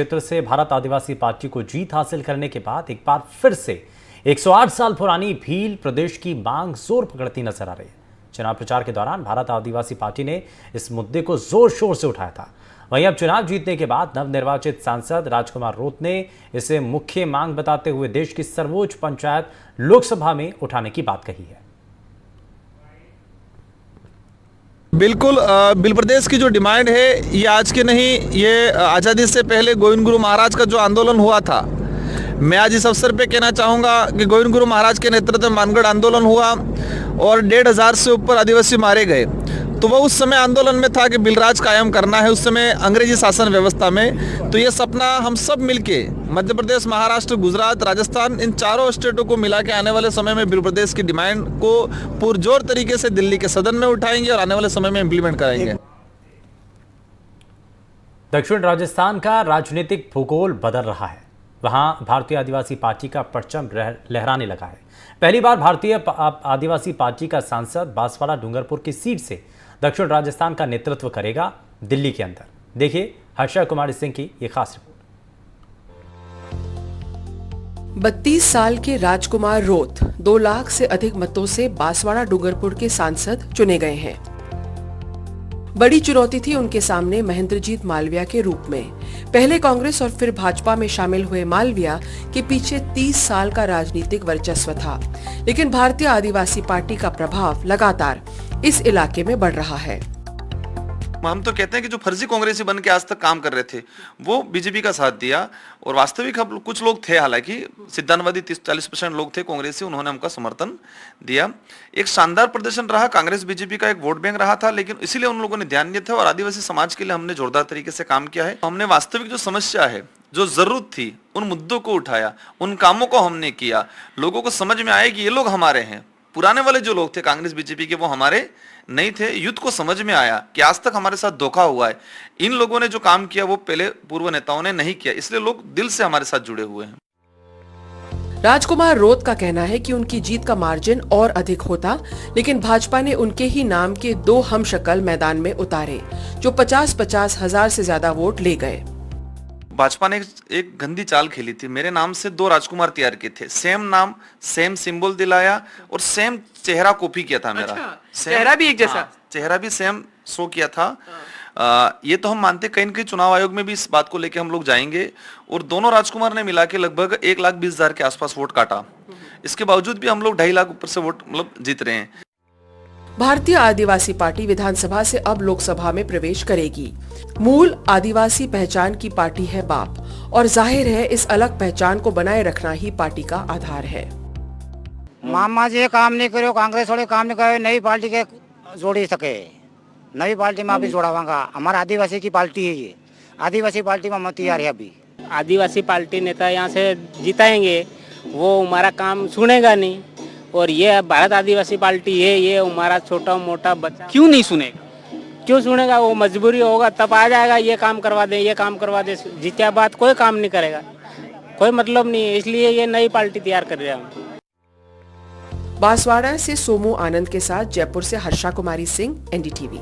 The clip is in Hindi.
क्षेत्र से भारत आदिवासी पार्टी को जीत हासिल करने के बाद एक बार फिर से 108 साल पुरानी भील प्रदेश की मांग जोर पकड़ती नजर आ रही है। चुनाव प्रचार के दौरान भारत आदिवासी पार्टी ने इस मुद्दे को जोर शोर से उठाया था। वहीं अब चुनाव जीतने के बाद नवनिर्वाचित सांसद राजकुमार रोत ने इसे मुख्य मांग बताते हुए देश की सर्वोच्च पंचायत लोकसभा में उठाने की बात कही है। बिल्कुल भील प्रदेश की जो डिमांड है ये आज के नहीं, ये आज़ादी से पहले गोविंद गुरु महाराज का जो आंदोलन हुआ था। मैं आज इस अवसर पे कहना चाहूँगा कि गोविंद गुरु महाराज के नेतृत्व में मानगढ़ आंदोलन हुआ और 1500 से ऊपर आदिवासी मारे गए। तो वह उस समय आंदोलन में था कि बिलराज कायम करना है, उस समय अंग्रेजी शासन व्यवस्था में। तो ये सपना हम सब मिलके मध्य प्रदेश, महाराष्ट्र, गुजरात, राजस्थान, इन चारों स्टेटों को मिला के आने वाले समय में भील प्रदेश की डिमांड को पुरजोर तरीके से दिल्ली के सदन में उठाएंगे और आने वाले समय में इम्प्लीमेंट कराएंगे। दक्षिण राजस्थान का राजनीतिक भूगोल बदल रहा है। वहां भारतीय आदिवासी पार्टी का परचम लहराने लगा है। पहली बार भारतीय आदिवासी पार्टी का सांसद बांसवाड़ा डूंगरपुर की सीट से दक्षिण राजस्थान का नेतृत्व करेगा दिल्ली के अंदर। देखिए हर्षा कुमारी सिंह की ये खास रिपोर्ट। 32 साल के राजकुमार रोत 2 लाख से अधिक मतों से बांसवाड़ा डूंगरपुर के सांसद चुने गए हैं। बड़ी चुनौती थी उनके सामने महेंद्रजीत मालविया के रूप में। पहले कांग्रेस और फिर भाजपा में शामिल हुए मालविया के पीछे 30 साल का राजनीतिक वर्चस्व था, लेकिन भारतीय आदिवासी पार्टी का प्रभाव लगातार इस इलाके में बढ़ रहा है। हम तो कहते हैं कि जो फर्जी कांग्रेसी बन के आज तक काम कर रहे थे वो बीजेपी का साथ दिया, और वास्तविक कुछ लोग थे, हालांकि सिद्धांतवादी 30-40% लोग थे कांग्रेसी, उन्होंने हमका समर्थन दिया। एक शानदार प्रदर्शन रहा, कांग्रेस बीजेपी का एक वोट बैंक रहा था, लेकिन इसीलिए उन लोगों ने ध्यान दिया था और आदिवासी समाज के लिए हमने जोरदार तरीके से काम किया है। हमने वास्तविक जो समस्या है, जो जरूरत थी, उन मुद्दों को उठाया, उन कामों को हमने किया। लोगों को समझ में आया कि ये लोग हमारे हैं। पुराने वाले जो लोग थे कांग्रेस बीजेपी के, वो हमारे नहीं थे। युद्ध को समझ में आया कि आज तक हमारे साथ धोखा हुआ है। इन लोगों ने जो काम किया वो पहले पूर्व नेताओं ने नहीं किया, इसलिए लोग दिल से हमारे साथ जुड़े हुए हैं। राजकुमार रोत का कहना है कि उनकी जीत का मार्जिन और अधिक होता, लेकिन भाजपा ने उनके ही नाम के 2 हमशक्ल मैदान में उतारे, जो 50-50 हजार से ज्यादा वोट ले गए। भाजपा ने एक गंदी चाल खेली थी। मेरे नाम से 2 राजकुमार तैयार किए थे, सेम नाम, सेम सिंबल दिलाया और सेम चेहरा कॉपी किया था मेरा। चेहरा भी एक जैसा, चेहरा भी सेम शो किया था। ये तो हम मानते, कहीं न कहीं चुनाव आयोग में भी इस बात को लेके हम लोग जाएंगे। और दोनों राजकुमार ने मिला के लगभग 1,20,000 के आसपास वोट काटा। इसके बावजूद भी हम लोग 2.5 लाख ऊपर से वोट जीत रहे हैं। भारतीय आदिवासी पार्टी विधानसभा से अब लोकसभा में प्रवेश करेगी। मूल आदिवासी पहचान की पार्टी है बाप, और जाहिर है इस अलग पहचान को बनाए रखना ही पार्टी का आधार है। मामा जी काम नहीं करो, कांग्रेस वाले काम नहीं करे, नई पार्टी के जोड़ी सके, नई पार्टी में अभी जोड़ावांगा। हमारा आदिवासी की पार्टी है ये, आदिवासी पार्टी में मत तैयार है। अभी आदिवासी पार्टी नेता यहाँ से जिताएंगे, वो हमारा काम सुनेगा नहीं। और ये भारत आदिवासी पार्टी है, ये हमारा छोटा मोटा बच्चा क्यों नहीं सुनेगा? क्यों सुनेगा? वो मजबूरी होगा तब आ जाएगा, ये काम करवा दे, ये काम करवा दे। जीत्या बाद कोई काम नहीं करेगा, कोई मतलब नहीं है। इसलिए ये नई पार्टी तैयार कर रहे हैं। बांसवाड़ा से सोमू आनंद के साथ जयपुर से हर्षा कुमारी सिंह, NDTV।